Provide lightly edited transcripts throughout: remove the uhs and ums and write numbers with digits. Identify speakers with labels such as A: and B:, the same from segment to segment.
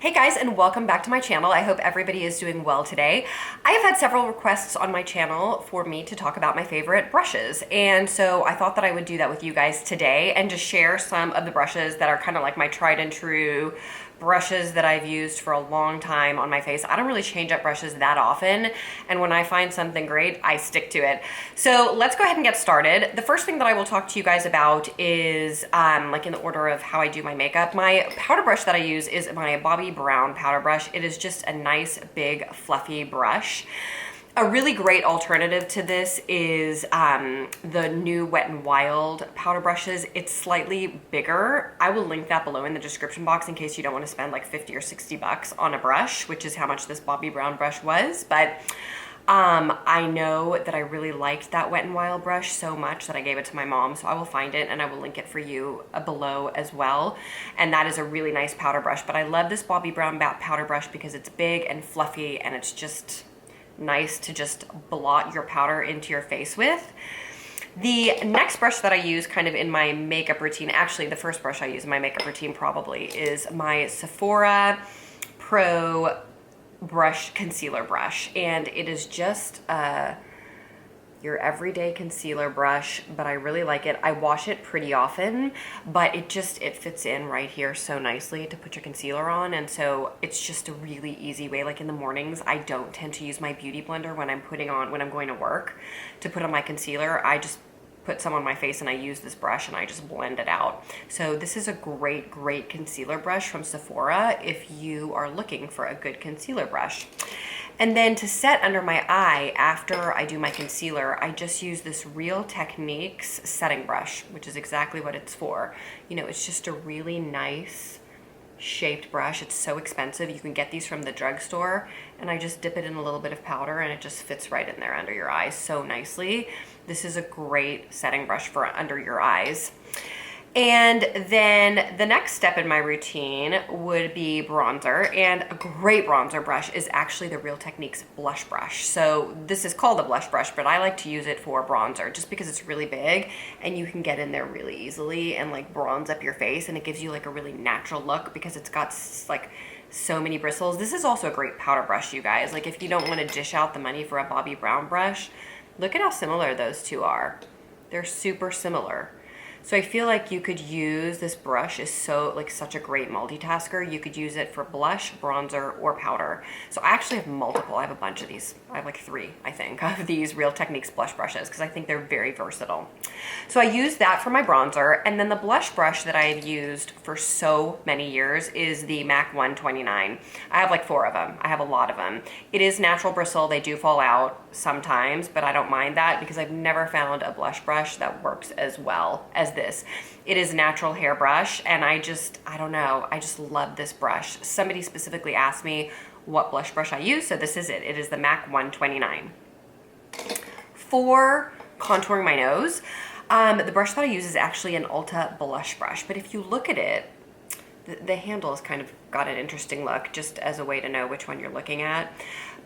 A: Hey guys, and welcome back to my channel. I hope everybody is doing well today. I have had several requests on my channel for me to talk about my favorite brushes, and so I thought that I would do that with you guys today and just share some of the brushes that are kind of like my tried and true brushes that I've used for a long time on my face. I don't really change up brushes that often, and when I find something great, I stick to it. So let's go ahead and get started. The first thing that I will talk to you guys about is like in the order of how I do my makeup. My powder brush that I use is my Bobbi Brown powder brush. It is just a nice big fluffy brush. A really great alternative to this is the new Wet n Wild powder brushes. It's slightly bigger. I will link that below in the description box in case you don't want to spend like 50 or 60 bucks on a brush, which is how much this Bobbi Brown brush was. But I know that I really liked that Wet n Wild brush so much that I gave it to my mom, so I will find it and I will link it for you below as well. And that is a really nice powder brush. But I love this Bobbi Brown powder brush because it's big and fluffy and it's just nice to just blot your powder into your face with. The next brush that I use kind of in my makeup routine, actually the first brush I use in my makeup routine probably, is my Sephora Pro brush concealer brush, and it is just your everyday concealer brush, but I really like it. I wash it pretty often, but it fits in right here so nicely to put your concealer on, and so it's just a really easy way. Like in the mornings, I don't tend to use my beauty blender when I'm going to work to put on my concealer. I just put some on my face and I use this brush and I just blend it out. So this is a great concealer brush from Sephora if you are looking for a good concealer brush. And then to set under my eye after I do my concealer, I just use this Real Techniques setting brush, which is exactly what it's for. You know, it's just a really nice shaped brush. It's so expensive. You can get these from the drugstore, and I just dip it in a little bit of powder and it just fits right in there under your eyes so nicely. This is a great setting brush for under your eyes. And then the next step in my routine would be bronzer, and a great bronzer brush is actually the Real Techniques blush brush. So this is called a blush brush, but I like to use it for bronzer just because it's really big and you can get in there really easily and like bronze up your face, and it gives you like a really natural look because it's got like so many bristles. This is also a great powder brush, you guys. Like if you don't want to dish out the money for a Bobbi Brown brush, look at how similar those two are. They're super similar. So I feel like you could use this brush is such a great multitasker. You could use it for blush, bronzer, or powder. So I actually have multiple. I have a bunch of these. I have like 3, I think, of these Real Techniques blush brushes because I think they're very versatile. So I use that for my bronzer, and then the blush brush that I have used for so many years is the MAC 129. I have like 4 of them. I have a lot of them. It is natural bristle. They do fall out sometimes, but I don't mind that because I've never found a blush brush that works as well as this. It is natural hair brush, and I don't know, I just love this brush. Somebody specifically asked me what blush brush I use, so this is it. It is the MAC 129. For contouring my nose, the brush that I use is actually an Ulta blush brush, but if you look at it, the handle has kind of got an interesting look, just as a way to know which one you're looking at.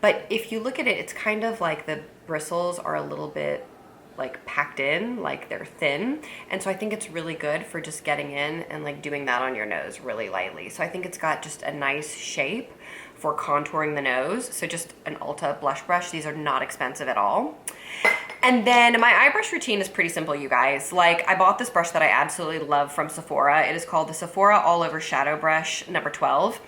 A: But if you look at it, it's kind of like the bristles are a little bit like packed in, like they're thin. And so I think it's really good for just getting in and like doing that on your nose really lightly. So I think it's got just a nice shape for contouring the nose. So just an Ulta blush brush. These are not expensive at all. And then my eye brush routine is pretty simple, you guys. Like I bought this brush that I absolutely love from Sephora. It is called the Sephora All Over Shadow Brush number 12.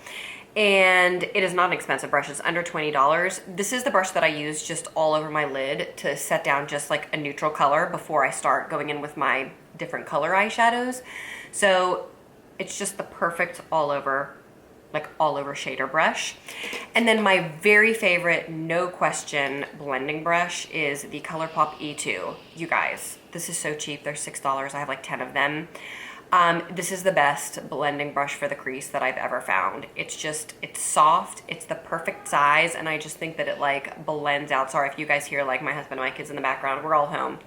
A: And it is not an expensive brush. It's under $20. This is the brush that I use just all over my lid to set down just like a neutral color before I start going in with my different color eyeshadows. So it's just the perfect all over shader brush. And then my very favorite, no question, blending brush is the ColourPop E2. You guys, this is so cheap. They're $6. I have like 10 of them. This is the best blending brush for the crease that I've ever found. It's soft, it's the perfect size, and I just think that it like blends out. Sorry if you guys hear like my husband and my kids in the background. We're all home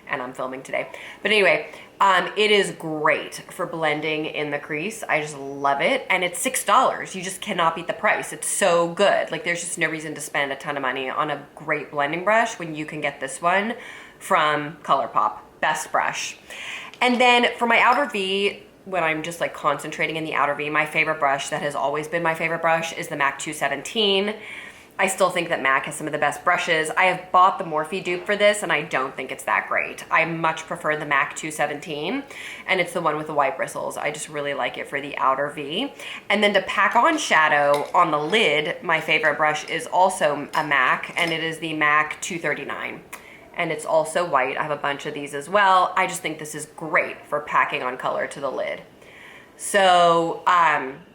A: and I'm filming today. But anyway, it is great for blending in the crease. I just love it. And it's $6. You just cannot beat the price. It's so good. Like there's just no reason to spend a ton of money on a great blending brush when you can get this one from ColourPop. Best brush. And then for my outer V, when I'm just like concentrating in the outer V, my favorite brush that has always been my favorite brush is the MAC 217. I still think that MAC has some of the best brushes. I have bought the Morphe dupe for this and I don't think it's that great. I much prefer the MAC 217 and it's the one with the white bristles. I just really like it for the outer V. And then to pack on shadow on the lid, my favorite brush is also a MAC and it is the MAC 239. And it's also white. I have a bunch of these as well. I just think this is great for packing on color to the lid. So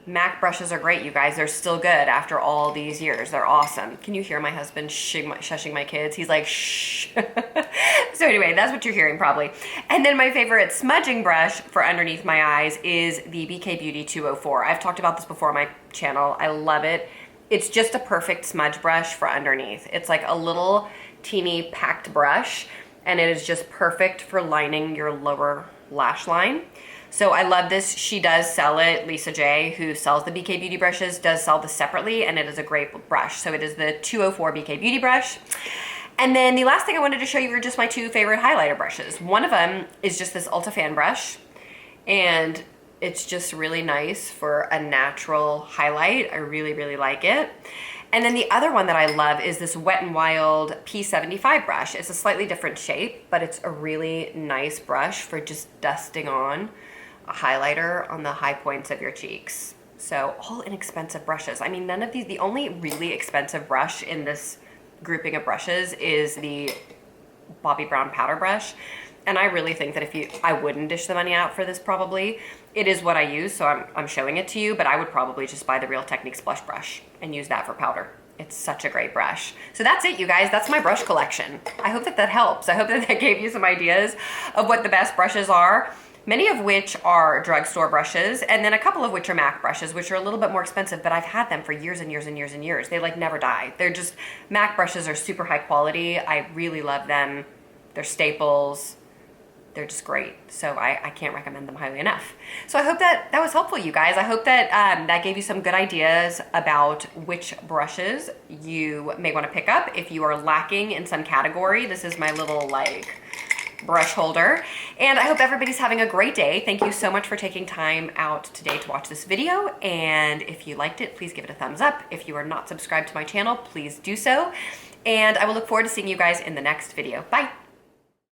A: MAC brushes are great, you guys. They're still good after all these years. They're awesome. Can you hear my husband shushing my kids? He's like, shh. So anyway, that's what you're hearing probably. And then my favorite smudging brush for underneath my eyes is the BK Beauty 204. I've talked about this before on my channel. I love it. It's just a perfect smudge brush for underneath. It's like a little teeny packed brush and it is just perfect for lining your lower lash line. So I love this. She does sell it. Lisa J, who sells the BK Beauty brushes, does sell this separately, and it is a great brush. So it is the 204 BK Beauty brush. And then the last thing I wanted to show you are just my two favorite highlighter brushes. One of them is just this Ulta Fan brush, and it's just really nice for a natural highlight. I really, really like it. And then the other one that I love is this Wet n Wild P75 brush. It's a slightly different shape, but it's a really nice brush for just dusting on a highlighter on the high points of your cheeks. So all inexpensive brushes. I mean, none of these, the only really expensive brush in this grouping of brushes is the Bobbi Brown powder brush. And I really think that I wouldn't dish the money out for this probably. It is what I use, so I'm showing it to you, but I would probably just buy the Real Techniques blush brush and use that for powder. It's such a great brush. So that's it, you guys. That's my brush collection. I hope that helps. I hope that gave you some ideas of what the best brushes are. Many of which are drugstore brushes, and then a couple of which are MAC brushes, which are a little bit more expensive, but I've had them for years and years and years and years. They like never die. They're just, MAC brushes are super high quality. I really love them. They're staples. They're just great. So I can't recommend them highly enough. So I hope that was helpful, you guys. I hope that that gave you some good ideas about which brushes you may want to pick up if you are lacking in some category. This is my little like brush holder, and I hope everybody's having a great day. Thank you so much for taking time out today to watch this video, and if you liked it, please give it a thumbs up. If you are not subscribed to my channel, please do so, and I will look forward to seeing you guys in the next video. Bye.